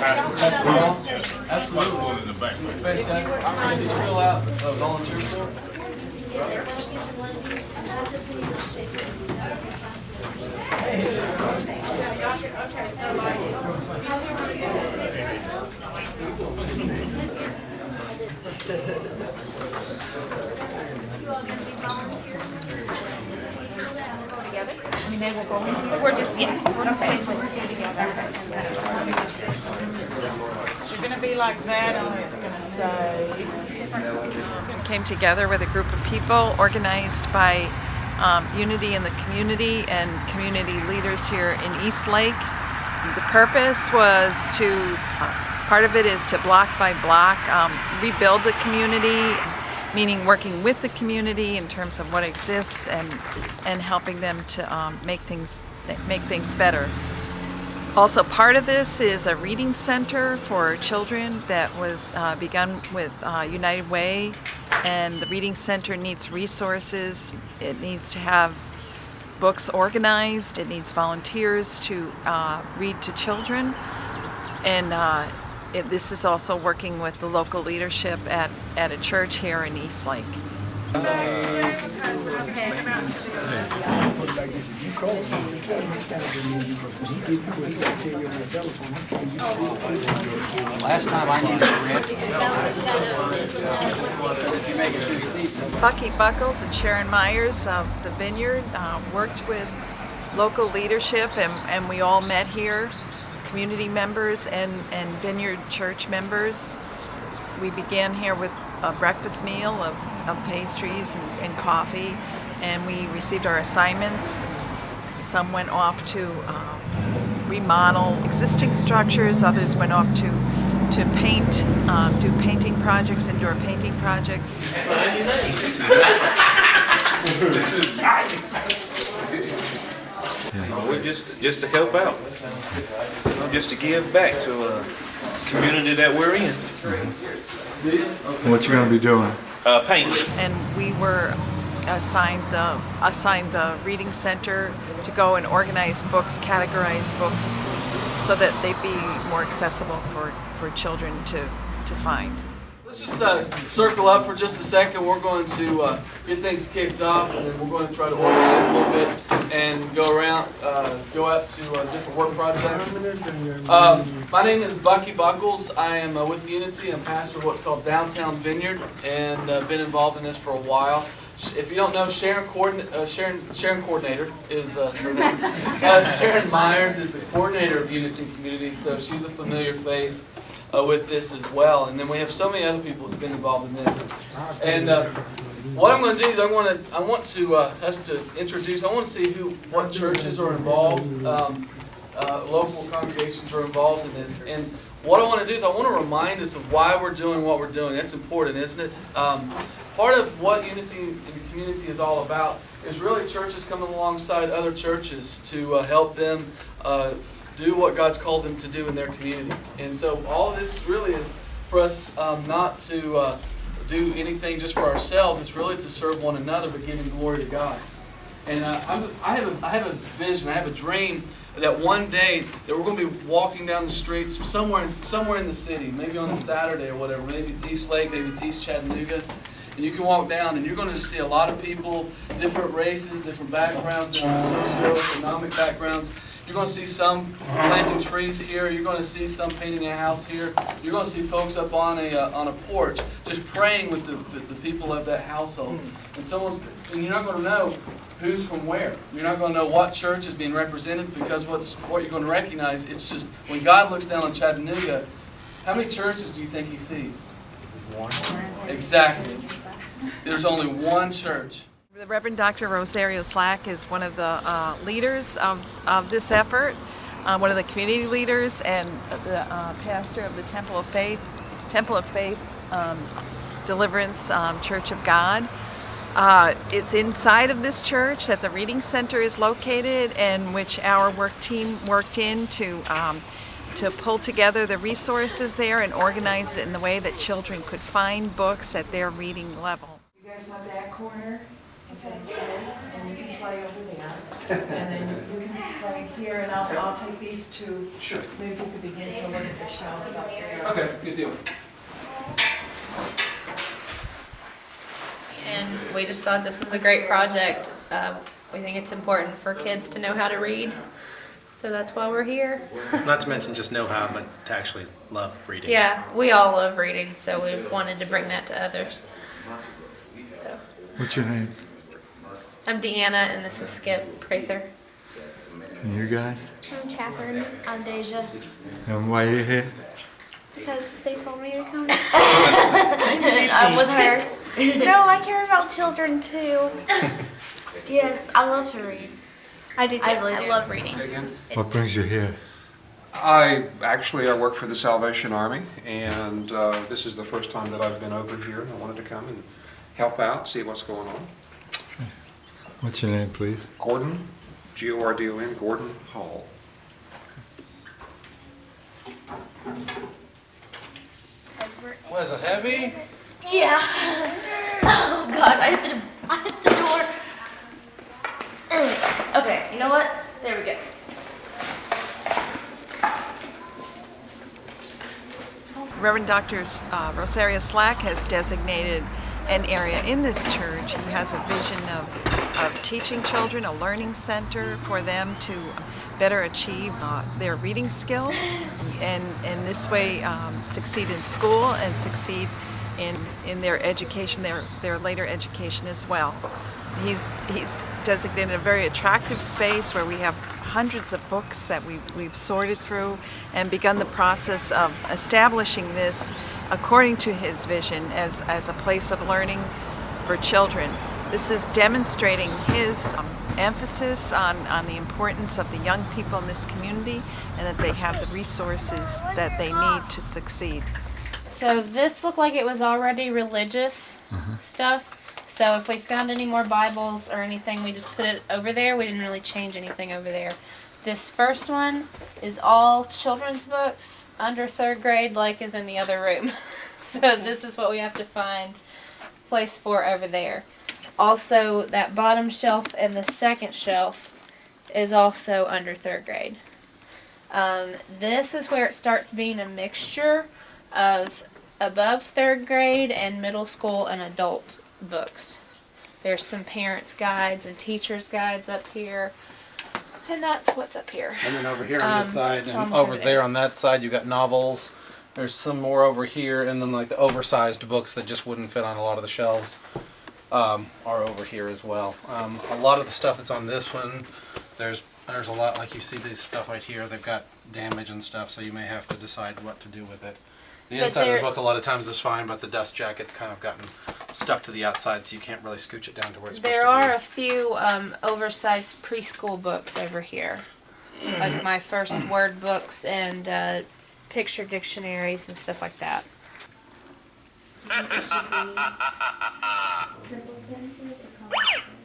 Absolutely. Fantastic. I'm going to just fill out a volunteer form. I mean, they will go in. We're just saying put two together. They're going to be like that, only it's going to say. Came together with a group of people organized by Unity in the community and community leaders here in East Lake. The purpose was to, part of it is to block by block rebuild the community, meaning working with the community in terms of what exists and helping them to make things better. Also, part of this is a reading center for children that was begun with United Way, and the reading center needs resources. It needs to have books organized. It needs volunteers to read to children, and this is also working with the local leadership at a church here in East Lake. Last time I needed Bucky Buckles and Sharon Myers of the Vineyard worked with local leadership, and we all met here, community members and Vineyard church members. We began here with a breakfast meal of pastries and coffee, and we received our assignments. Some went off to remodel existing structures, others went off to paint, do painting projects, indoor painting projects. We're just to help out, just to give back to a community that we're in. What you going to be doing? Painting. And we were assigned the reading center to go and organize books, categorize books, so that they'd be more accessible for children to find. Let's just circle up for just a second. We're going to get things kicked off, and then we're going to try to organize a little bit and go around, go out to different work projects. My name is Bucky Buckles. I am with Unity. I'm pastor of what's called Downtown Vineyard, and been involved in this for a while. If you don't know, Sharon Coordinator is her name. Sharon Myers is the coordinator of Unity Community, so she's a familiar face with this as well. And then we have so many other people who've been involved in this. And what I'm going to do is I want us to introduce. I want to see what churches are involved, local congregations are involved in this. And what I want to do is I want to remind us of why we're doing what we're doing. That's important, isn't it? Part of what Unity in the Community is all about is really churches coming alongside other churches to help them do what God's called them to do in their community. And so all this really is for us not to do anything just for ourselves. It's really to serve one another, but giving glory to God. And I have a vision, I have a dream that one day that we're going to be walking down the streets somewhere in the city, maybe on a Saturday or whatever, maybe it's East Lake, maybe it's East Chattanooga. And you can walk down and you're going to see a lot of people, different races, different backgrounds, different socioeconomic backgrounds. You're going to see some planting trees here. You're going to see some painting a house here. You're going to see folks up on a porch just praying with the people of that household. And you're not going to know who's from where. You're not going to know what church is being represented, because what you're going to recognize, it's just when God looks down on Chattanooga, how many churches do you think He sees? One. Exactly. There's only one church. The Reverend Dr. Rosario Slack is one of the leaders of this effort, one of the community leaders, and the pastor of the Temple of Faith Deliverance Church of God. It's inside of this church that the reading center is located, and which our work team worked in to pull together the resources there and organize it in the way that children could find books at their reading level. You guys want that corner? And you can play over there. And then you can play here, and I'll take these two. Sure. Maybe you could begin to look at the shelves up there. Okay, good deal. And we just thought this was a great project. We think it's important for kids to know how to read, so that's why we're here. Not to mention just know how, but to actually love reading. Yeah, we all love reading, so we wanted to bring that to others. So, What's your name? I'm Deanna, and this is Skip Prather. And you guys? I'm Catherine. I'm Deja. And why you here? Because they told me to come. And I'm with her. No, I care about children too. Yes, I love to read. I do too. I really I do. love reading. Say again? What brings you here? I work for the Salvation Army, and this is the first time that I've been over here, and I wanted to come and help out, see what's going on. What's your name, please? Gordon, Gordon, Gordon Hall. Was it heavy? Yeah. Oh God, I hit the door. Okay, you know what? There we go. Reverend Dr. Rosario Slack has designated an area in this church. He has a vision of teaching children, a learning center for them to better achieve their reading skills, and in this way succeed in school and succeed in their education, their later education as well. He's designated a very attractive space where we have hundreds of books that we've sorted through and begun the process of establishing this according to his vision as a place of learning for children. This is demonstrating his emphasis on the importance of the young people in this community and that they have the resources that they need to succeed. So this looked like it was already religious stuff. So if we found any more Bibles or anything, we just put it over there. We didn't really change anything over there. This first one is all children's books under 3rd grade, like is in the other room. So this is what we have to find place for over there. Also, that bottom shelf and the second shelf is also under 3rd grade. This is where it starts being a mixture of above 3rd grade and middle school and adult books. There's some parents' guides and teachers' guides up here, and that's what's up here. And then over here on this side, and almost over over there there. on that side, you got novels. There's some more over here, and then like the oversized books that just wouldn't fit on a lot of the shelves are over here as well. A lot of the stuff that's on this one, there's a lot, like you see these stuff right here, they've got damage and stuff, so you may have to decide what to do with it. The But inside of there- the book a lot of times is fine, but the dust jacket's kind of gotten stuck to the outside, so you can't really scooch it down to where it's supposed There to be. are a few oversized preschool books over here, like my first word books and picture dictionaries and stuff like that. Simple sentences or complex sentences?